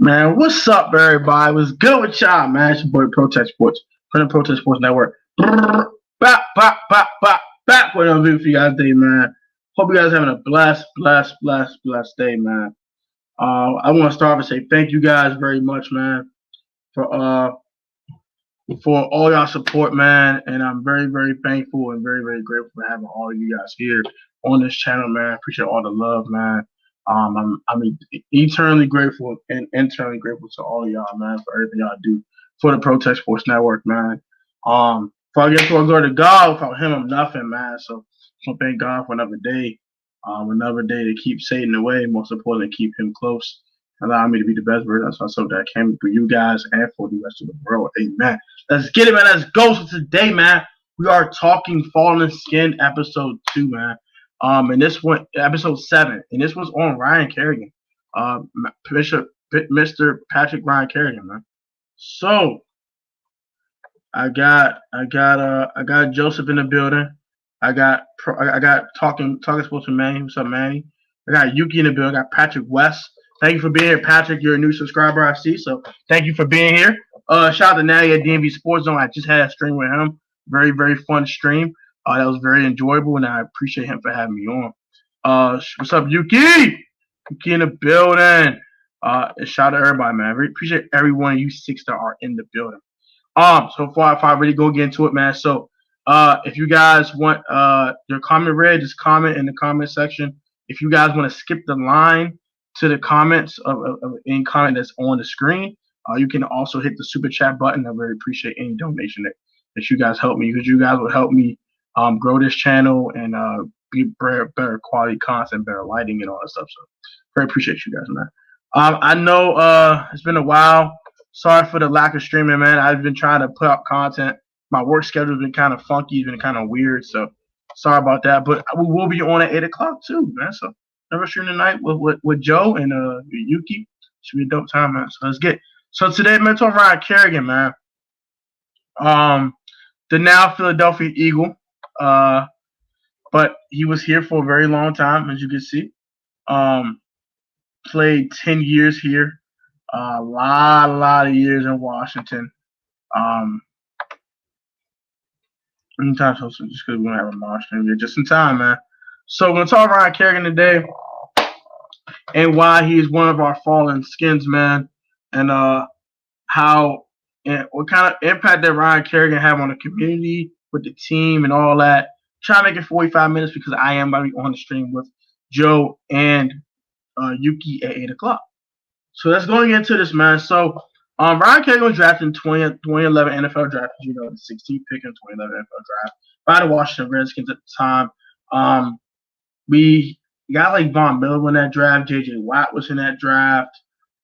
Man, what's up, everybody? What's good with y'all, man? It's your boy Protest Sports from the Protest Sports Network. Back with another video for you guys today, man. Hope you guys having a blessed day, man. I want to start and say thank you guys very much, man, for all y'all support, man. And I'm very thankful and very grateful for having all of you guys here on this channel, man. Appreciate all the love, man. I'm eternally grateful and internally grateful to all of y'all, man, for everything y'all do for the Protest Sports Network, man. If I get to go to God, without him, I'm nothing, man. So thank God for another day to keep Satan away. Most importantly, keep him close. Allow me to be the best version of myself that I can for you guys and for the rest of the world. Amen. Let's get it, man. Let's go. So today, man, we are talking Fallen Skin episode 2, man. And this one, episode 7, and this was on Ryan Kerrigan, Mr. Patrick Ryan Kerrigan, man. So I got Joseph in the building. I got talking sports with Manny. What's up, Manny? I got Yuki in the building. I got Patrick West. Thank you for being here, Patrick. You're a new subscriber, I see. So thank you for being here. Shout out to Natty at DMV Sports Zone. I just had a stream with him. Very fun stream. That was very enjoyable, and I appreciate him for having me on. What's up, Yuki? Yuki in the building. Shout out to everybody, man. I appreciate every one of you 6 that are in the building. So far, if I really go get into it, man. So, if you guys want your comment read, just comment in the comment section. If you guys want to skip the line to the comments of any comment that's on the screen, you can also hit the super chat button. I very appreciate any donation that you guys help me, because you guys will help me grow this channel and be better quality content, better lighting, and all that stuff. So, very appreciate you guys, man. I know it's been a while. Sorry for the lack of streaming, man. I've been trying to put out content. My work schedule's been kind of funky. It's been kind of weird. So sorry about that. But we will be on at 8 o'clock too, man. So never stream tonight with Joe and Yuki. Should be a dope time, man. So let's get. So today, man, talking Ryan Kerrigan, man. The now Philadelphia Eagle. But he was here for a very long time, as you can see. Played 10 years here. A lot of years in Washington. Anytime so just because we don't have a Washington here, just in time, man. So we're gonna talk Ryan Kerrigan today and why he's one of our fallen skins, man, and how and what kind of impact that Ryan Kerrigan have on the community with the team and all that. Try to make it 45 minutes because I am about to be on the stream with Joe and Yuki at 8 o'clock. So let's go into this, man. So Ryan Kerrigan was drafted in 2011 NFL draft, as you know, the 16th pick in 2011 NFL draft by the Washington Redskins at the time. We got like Von Miller in that draft. J.J. Watt was in that draft.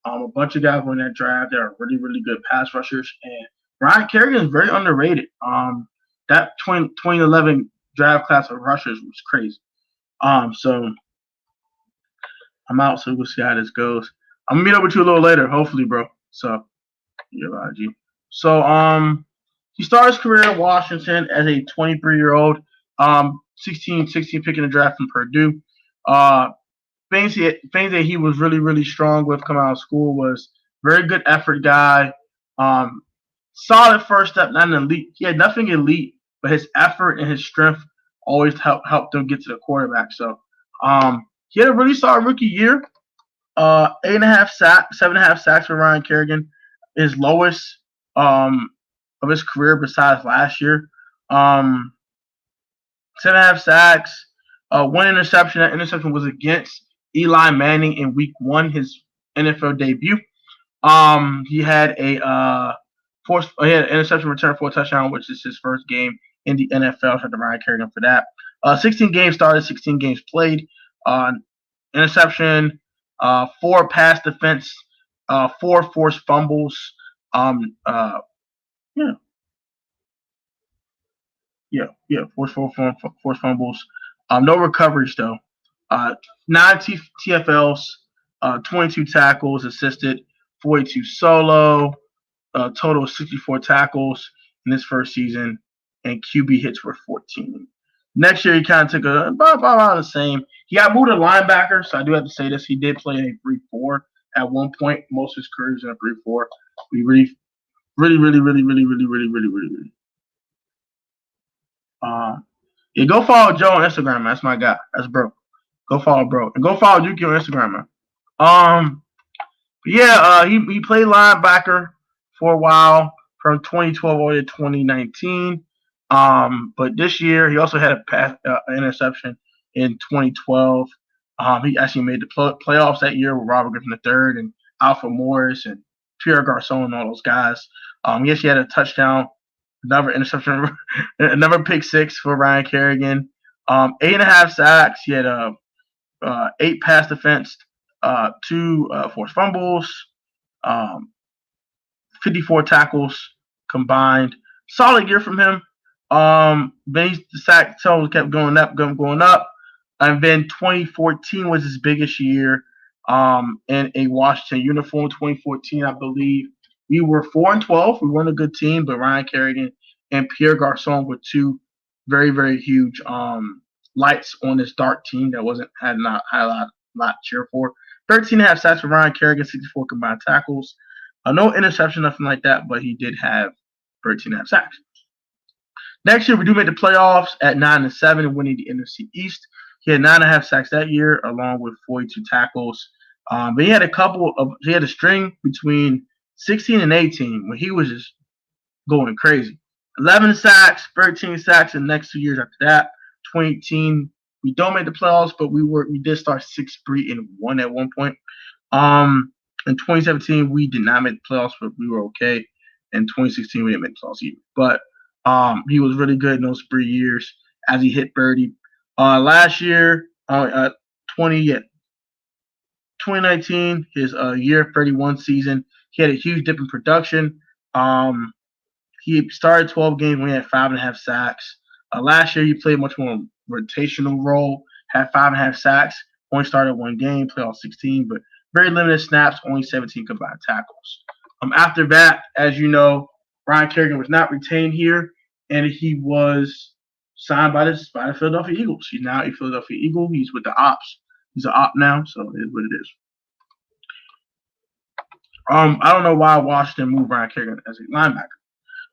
A bunch of guys were in that draft. They are really good pass rushers. And Ryan Kerrigan is very underrated. That 2011 draft class of rushers was crazy. So I'm out, so we'll see how this goes. I'm gonna meet up with you a little later, hopefully, bro. So, yeah, IG. So, he started his career in Washington as a 23-year-old, 16 pick in the draft from Purdue. Things that he was really strong with coming out of school was very good effort guy. Solid first step, not an elite. He had nothing elite, but his effort and his strength always helped him get to the quarterback. So, he had a really solid rookie year. 8.5 sacks, 7.5 sacks for Ryan Kerrigan, his lowest of his career besides last year. 7.5 sacks, 1 interception. That interception was against Eli Manning in Week 1, his NFL debut. He had an interception return for a touchdown, which is his first game in the NFL. Shout out to Ryan Kerrigan for that. 16 games started, 16 games played. Interception. 4 pass defense, 4 forced fumbles. Forced fumbles. No recoveries though. 9 TFLs, 22 tackles assisted, 42 solo. Total of 64 tackles in his first season, and QB hits were 14. Next year, he kind of took about the same. He got moved to linebacker, so I do have to say this. He did play a 3-4 at one point. Most of his career was in a 3-4. We really. Yeah, go follow Joe on Instagram, man. That's my guy. That's bro. Go follow bro. And go follow Yuki on Instagram, man. He played linebacker for a while from 2012 all the way to 2019. But this year he also had a pass interception in 2012. He actually made the playoffs that year with Robert Griffin III and Alfred Morris and Pierre Garcon and all those guys. He actually had a touchdown, another interception, another pick six for Ryan Kerrigan. 8.5 sacks. He had 8 pass defense, 2 forced fumbles, 54 tackles combined. Solid year from him. Then the sack totals kept going up. And then 2014 was his biggest year in a Washington uniform. 2014, I believe. We were 4-12. We weren't a good team, but Ryan Kerrigan and Pierre Garcon were 2 very, very huge lights on this dark team that had a lot to cheer for. 13.5 sacks for Ryan Kerrigan, 64 combined tackles. No interception, nothing like that, but he did have 13.5 sacks. Next year, we do make the playoffs at 9-7, winning the NFC East. He had 9.5 sacks that year, along with 42 tackles. But he had a string between 16 and 18 when he was just going crazy. 11 sacks, 13 sacks in the next 2 years after that. 2018, we don't make the playoffs, but we did start 6-3-1 at one point. In 2017, we did not make the playoffs, but we were okay. In 2016, we didn't make the playoffs either. But he was really good in those 3 years as he hit birdie. Last year, 2019, his year 31 season, he had a huge dip in production. He started 12 games when he had 5.5 sacks. Last year, he played much more rotational role, had 5.5 sacks, only started 1 game, played all 16, but very limited snaps, only 17 combined tackles. After that, as you know, Ryan Kerrigan was not retained here, and he was signed by the Philadelphia Eagles. He's now a Philadelphia Eagle. He's with the Ops. He's an Op now, so it is what it is. I don't know why Washington moved Ryan Kerrigan as a linebacker.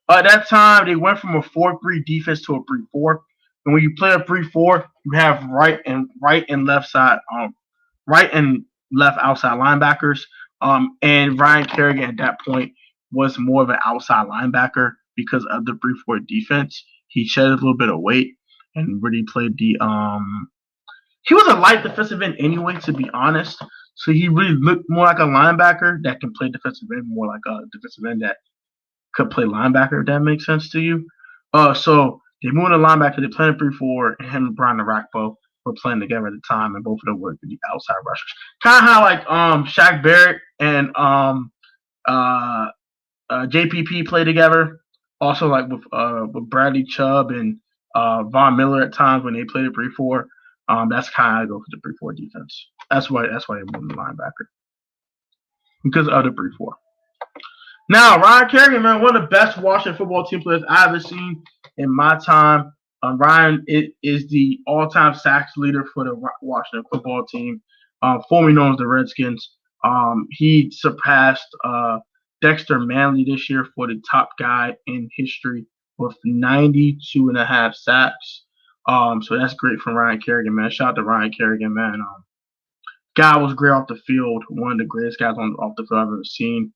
At that time, they went from a 4-3 defense to a 3-4. And when you play a 3-4, you have right and left side, right and left outside linebackers. And Ryan Kerrigan at that point was more of an outside linebacker because of the 3-4 defense. He shed a little bit of weight and really played the he was a light defensive end anyway, to be honest. So he really looked more like a linebacker that can play defensive end, more like a defensive end that could play linebacker, if that makes sense to you. So they moved to linebacker, they played 3-4, and him and Brian Arakpo were playing together at the time, and both of them were the outside rushers. Kind of how like Shaq Barrett and JPP play together. Also like with Bradley Chubb and Von Miller at times when they played at 3-4. That's kind of how I go for the 3-4 defense. That's why they moved to linebacker. Because of the 3-4. Now, Ryan Kerrigan, man, one of the best Washington football team players I've ever seen in my time. Ryan is the all-time sacks leader for the Washington football team, formerly known as the Redskins. He surpassed Dexter Manley this year for the top guy in history with 92.5 sacks. So that's great from Ryan Kerrigan, man. Shout out to Ryan Kerrigan, man. Guy was great off the field. One of the greatest guys off the field I've ever seen.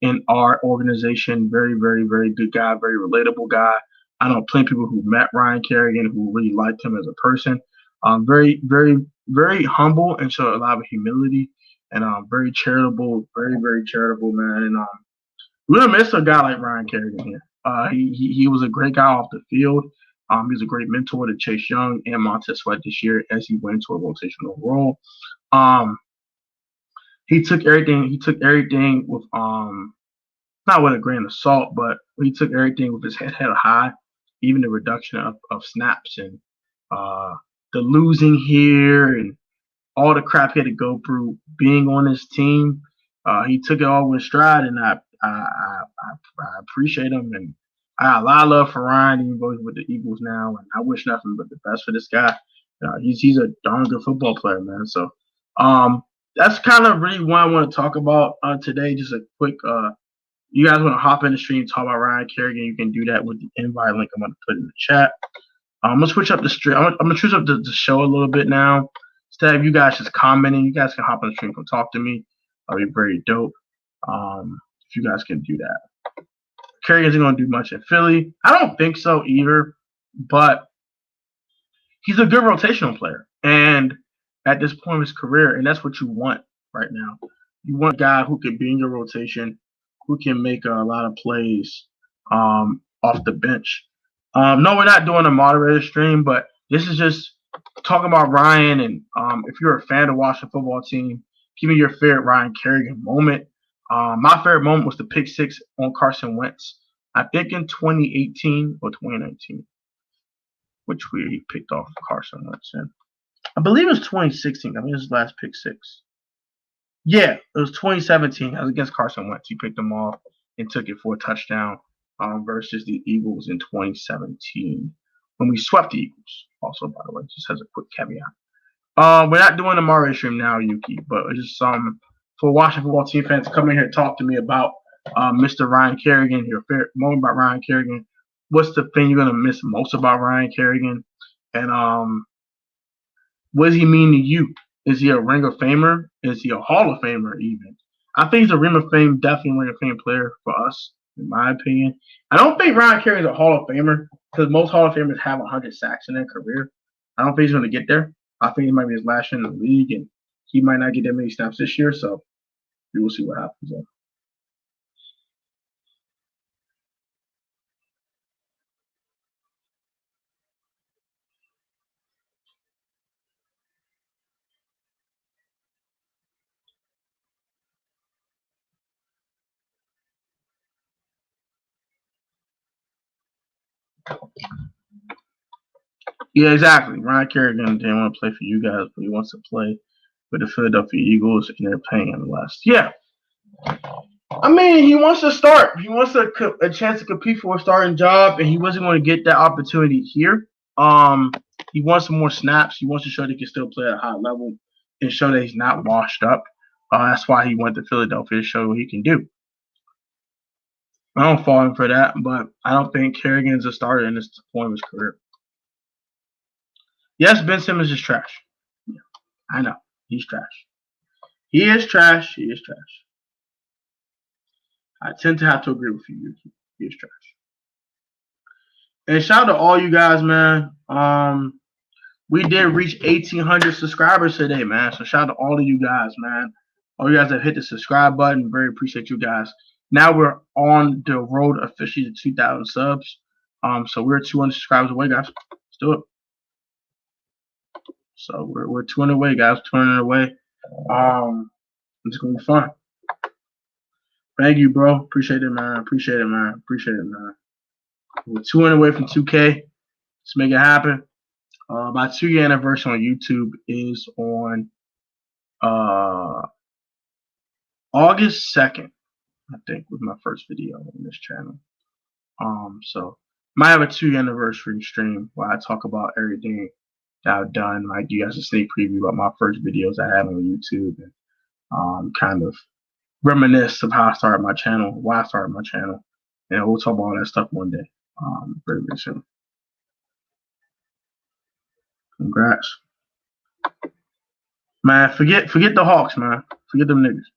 In our organization, very, very, very good guy, very relatable guy. I know plenty of people who met Ryan Kerrigan who really liked him as a person. Very, very, very humble and showed a lot of humility, and very charitable, very, very charitable, man. And we're gonna miss a guy like Ryan Kerrigan here. He was a great guy off the field. He was a great mentor to Chase Young and Montez Sweat this year as he went into a rotational role. He took everything with not with a grain of salt, but he took everything with his head held high, even the reduction of snaps and the losing here and all the crap he had to go through being on his team. He took it all with stride, and I appreciate him, and I got a lot of love for Ryan, even though he's with the Eagles now, and I wish nothing but the best for this guy. He's a darn good football player, man. So that's kind of really what I want to talk about today. Just a quick, you guys want to hop in the stream, talk about Ryan Kerrigan, you can do that with the invite link I'm going to put in the chat. I'm going to switch up the stream. I'm going to switch up the show a little bit now. Instead of you guys just commenting, you guys can hop on the stream and talk to me. That'll be very dope if you guys can do that. Kerrigan isn't going to do much in Philly. I don't think so either, but he's a good rotational player. And at this point of his career, and that's what you want right now. You want a guy who can be in your rotation, who can make a lot of plays off the bench. No, we're not doing a moderator stream, but this is just talking about Ryan. And if you're a fan of the Washington football team, give me your favorite Ryan Kerrigan moment. My favorite moment was the pick six on Carson Wentz. I think in 2018 or 2019, which we picked off Carson Wentz in. I believe it was 2016. I mean, it was his last pick six. Yeah, it was 2017. I was against Carson Wentz. He picked him off and took it for a touchdown versus the Eagles in 2017 when we swept the Eagles. Also, by the way, just as a quick caveat. We're not doing a Mario stream now, Yuki, but it's just for Washington football team fans to come in here and talk to me about Mr. Ryan Kerrigan, your favorite moment about Ryan Kerrigan. What's the thing you're gonna miss most about Ryan Kerrigan? And what does he mean to you? Is he a Ring of Famer? Is he a Hall of Famer even? I think he's a Ring of Fame, definitely a Ring of Fame player for us, in my opinion. I don't think Ryan Kerrigan is a Hall of Famer because most Hall of Famers have 100 sacks in their career. I don't think he's going to get there. I think it might be his last year in the league, and he might not get that many snaps this year, so we will see what happens there. Yeah, exactly. Ryan Kerrigan didn't want to play for you guys, but he wants to play with the Philadelphia Eagles, and they're paying him less. Yeah. I mean, he wants to start. He wants a chance to compete for a starting job, and he wasn't going to get that opportunity here. He wants some more snaps. He wants to show that he can still play at a high level and show that he's not washed up. That's why he went to Philadelphia to show what he can do. I don't fault him for that, but I don't think Kerrigan's a starter in this point of his career. Yes, Ben Simmons is trash. Yeah, I know. He's trash. He is trash. He is trash. I tend to have to agree with you, Yuki. He is trash. And shout out to all you guys, man. We did reach 1,800 subscribers today, man. So shout out to all of you guys, man. All you guys have hit the subscribe button. Very appreciate you guys. Now we're on the road officially to 2,000 subs. So we're 200 subscribers away, guys. Let's do it. So we're 200 away, guys. 200 away. It's gonna be fun. Thank you, bro. Appreciate it, man. Appreciate it, man. Appreciate it, man. We're 200 away from 2K. Let's make it happen. My 2-year anniversary on YouTube is on August 2nd, I think, was my first video on this channel. So might have a 2-year anniversary stream where I talk about everything that I've done. Might do you guys a sneak preview about my first videos I had on YouTube and kind of reminisce of how I started my channel, why I started my channel, and we'll talk about all that stuff one day, very, very soon. Congrats, man. Forget the Hawks, man. Forget them niggas.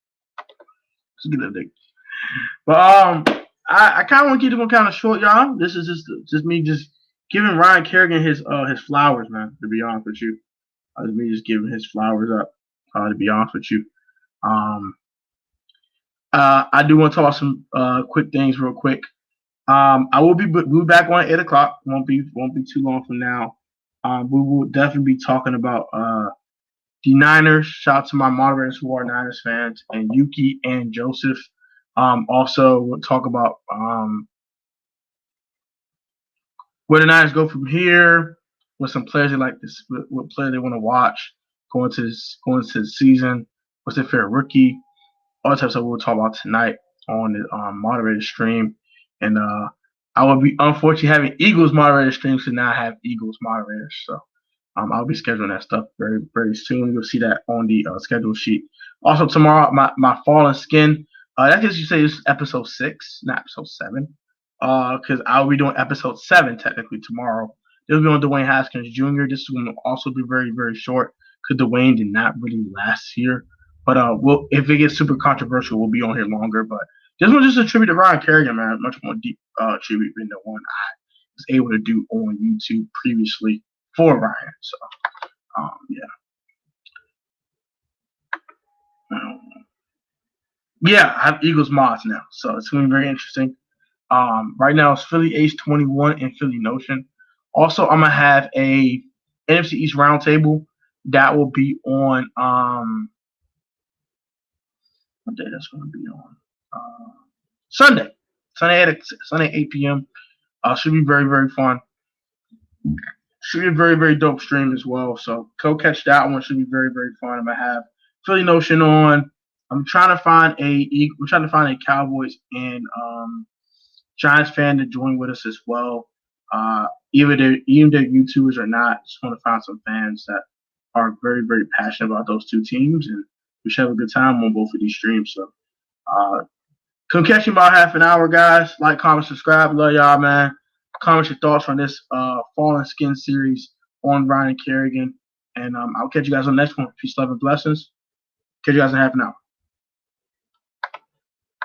Forget them niggas. But I kind of want to keep this one kind of short, y'all. This is just me just giving Ryan Kerrigan his flowers, man. To be honest with you, me just giving his flowers up. To be honest with you, I do want to talk about some quick things real quick. We'll be back on 8 o'clock. Won't be too long from now. We will definitely be talking about the Niners. Shout out to my moderators who are Niners fans, and Yuki and Joseph. Also, we'll talk about where the Niners go from here, with some players they like this, what player they want to watch going to the season, what's their favorite rookie, all that type of stuff we'll talk about tonight on the moderator stream. And I will be unfortunately having Eagles moderator streams, so now I have Eagles moderators. So I'll be scheduling that stuff very, very soon. You'll see that on the schedule sheet. Also tomorrow, my Fallen Skin. That guess you say this is episode 6, not episode 7. Because I'll be doing episode 7 technically tomorrow. This will be on Dwayne Haskins Jr. This is going to also be very, very short because Dwayne did not really last here. But if it gets super controversial, we'll be on here longer. But this one's just a tribute to Ryan Kerrigan, man. Much more deep tribute than the one I was able to do on YouTube previously for Ryan. So, yeah, I have Eagles mods now, so it's going to be very interesting. Right now it's Philly Ace 21 and Philly Notion. Also, I'm gonna have a NFC East roundtable that will be on what day that's going to be on Sunday. Sunday 8 p.m. Should be very, very fun. Should be a very, very dope stream as well. So go catch that one. Should be very, very fun. I'm gonna have Philly Notion on. I'm trying to find a Cowboys and Giants fan to join with us as well. Even they're YouTubers or not, just want to find some fans that are very, very passionate about those two teams, and we should have a good time on both of these streams. So come catch me about half an hour, guys. Like, comment, subscribe. Love y'all, man. Comment your thoughts on this Fallen Skin series on Ryan Kerrigan. And I'll catch you guys on the next one. Peace, love, and blessings. Catch you guys in half an hour.